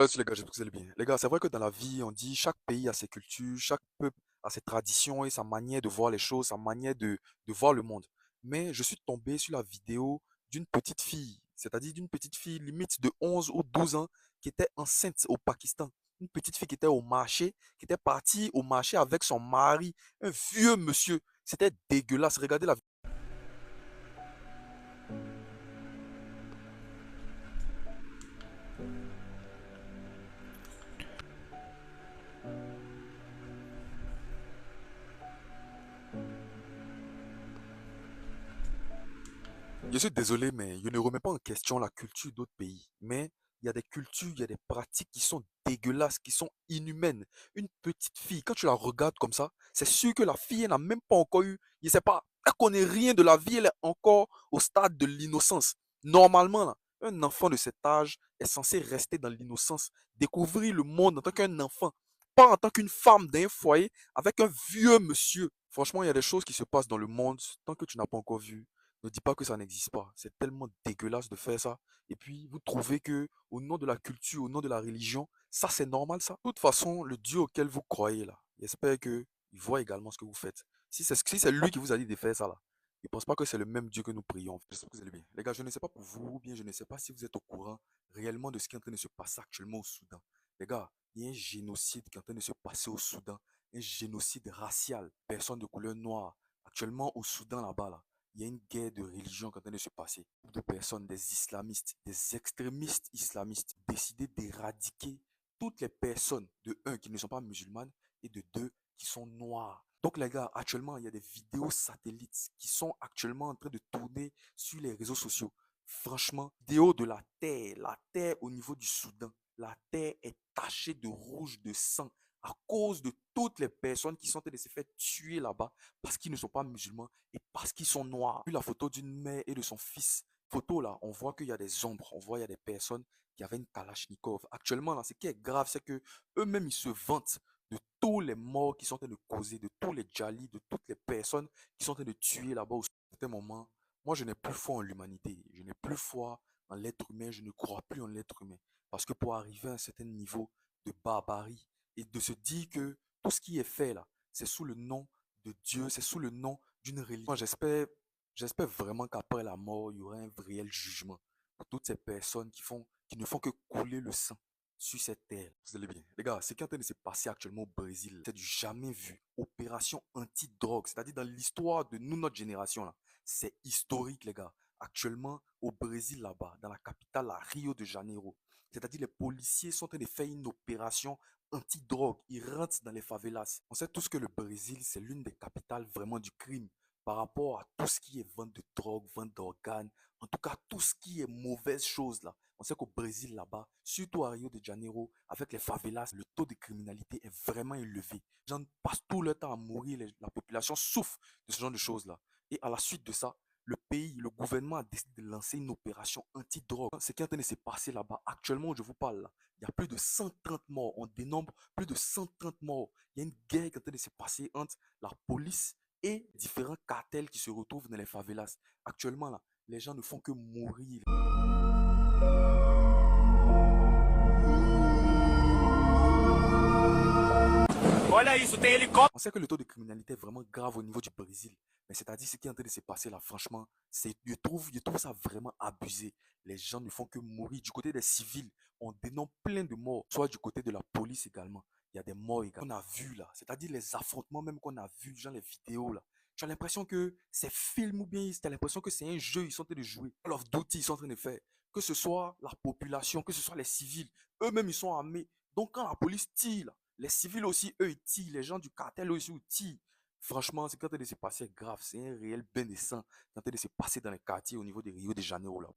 Les gars, j'espère que vous allez bien. Les gars, c'est vrai que dans la vie, on dit chaque pays a ses cultures, chaque peuple a ses traditions et sa manière de voir les choses, sa manière de voir le monde. Mais je suis tombé sur la vidéo d'une petite fille, c'est-à-dire d'une petite fille limite de 11 ou 12 ans qui était enceinte au Pakistan. Une petite fille qui était au marché, qui était partie au marché avec son mari, un vieux monsieur. C'était dégueulasse. Regardez la. Je suis désolé, mais je ne remets pas en question la culture d'autres pays. Mais il y a des cultures, il y a des pratiques qui sont dégueulasses, qui sont inhumaines. Une petite fille, quand tu la regardes comme ça, c'est sûr que la fille, elle n'a même pas encore eu, je sais pas, elle connaît rien de la vie, elle est encore au stade de l'innocence. Normalement, là, un enfant de cet âge est censé rester dans l'innocence, découvrir le monde en tant qu'un enfant, pas en tant qu'une femme d'un foyer avec un vieux monsieur. Franchement, il y a des choses qui se passent dans le monde tant que tu n'as pas encore vu. Ne dis pas que ça n'existe pas. C'est tellement dégueulasse de faire ça. Et puis, vous trouvez que, au nom de la culture, au nom de la religion, ça c'est normal ça. De toute façon, le Dieu auquel vous croyez là, j'espère que il voit également ce que vous faites. Si c'est lui qui vous a dit de faire ça là, je ne pense pas que c'est le même Dieu que nous prions. J'espère que vous allez bien. Les gars, je ne sais pas pour vous, ou bien je ne sais pas si vous êtes au courant réellement de ce qui est en train de se passer actuellement au Soudan. Les gars, il y a un génocide qui est en train de se passer au Soudan. Un génocide racial. Personne de couleur noire. Actuellement au Soudan là-bas là, il y a une guerre de religion qui est en train de se passer. De personnes, des islamistes, des extrémistes islamistes, décidé d'éradiquer toutes les personnes, de un, qui ne sont pas musulmanes, et de deux, qui sont noires. Donc les gars, actuellement, il y a des vidéos satellites qui sont actuellement en train de tourner sur les réseaux sociaux. Franchement, vidéo de la terre au niveau du Soudan. La terre est tachée de rouge, de sang, à cause de toutes les personnes qui sont en train de se faire tuer là-bas parce qu'ils ne sont pas musulmans et parce qu'ils sont noirs. Vu la photo d'une mère et de son fils. Photo là, on voit qu'il y a des ombres, on voit qu'il y a des personnes qui avaient une Kalachnikov. Actuellement là, ce qui est grave, c'est que eux-mêmes ils se vantent de tous les morts qui sont en train de causer, de tous les djalis, de toutes les personnes qui sont en train de tuer là-bas au certain moment. Moi, je n'ai plus foi en l'humanité, je n'ai plus foi en l'être humain, je ne crois plus en l'être humain. Parce que pour arriver à un certain niveau de barbarie et de se dire que tout ce qui est fait là, c'est sous le nom de Dieu, c'est sous le nom d'une religion. Moi, j'espère vraiment qu'après la mort, il y aura un réel jugement pour toutes ces personnes qui ne font que couler le sang sur cette terre. Vous allez bien. Les gars, ce qui est en train de se passer actuellement au Brésil, c'est du jamais vu. Opération anti-drogue, c'est-à-dire dans l'histoire de nous, notre génération, là. C'est historique, les gars. Actuellement, au Brésil, là-bas, dans la capitale, à Rio de Janeiro, c'est-à-dire les policiers sont en train de faire une opération anti-drogue. Ils rentrent dans les favelas. On sait tous que le Brésil, c'est l'une des capitales vraiment du crime par rapport à tout ce qui est vente de drogue, vente d'organes, en tout cas tout ce qui est mauvaise chose là. On sait qu'au Brésil là-bas, surtout à Rio de Janeiro, avec les favelas, le taux de criminalité est vraiment élevé. Les gens passent tout leur temps à mourir, la population souffre de ce genre de choses là. Et à la suite de ça, le pays, le gouvernement a décidé de lancer une opération anti-drogue. Ce qui est en train de se passer là-bas, actuellement où je vous parle, là, il y a plus de 130 morts. On dénombre plus de 130 morts. Il y a une guerre qui est en train de se passer entre la police et différents cartels qui se retrouvent dans les favelas. Actuellement, là, les gens ne font que mourir. Olha isso, tem helicóptero. On sait que le taux de criminalité est vraiment grave au niveau du Brésil. Mais c'est-à-dire ce qui est en train de se passer là, franchement, je trouve ça vraiment abusé. Les gens ne font que mourir. Du côté des civils, on dénombre plein de morts. Soit du côté de la police également. Il y a des morts également. On a vu là, c'est-à-dire les affrontements même qu'on a vu, genre les vidéos là. Tu as l'impression que c'est film ou bien tu as l'impression que c'est un jeu, ils sont en train de jouer. Call of Duty, ils sont en train de faire. Que ce soit la population, que ce soit les civils, eux-mêmes ils sont armés. Donc quand la police tire là, les civils aussi, eux, ils tirent. Les gens du cartel aussi, ils tirent. Franchement, ce qui est en train de se passer est grave. C'est un réel bain de sang qui est en train de se passer dans les quartiers au niveau de Rio de Janeiro, là.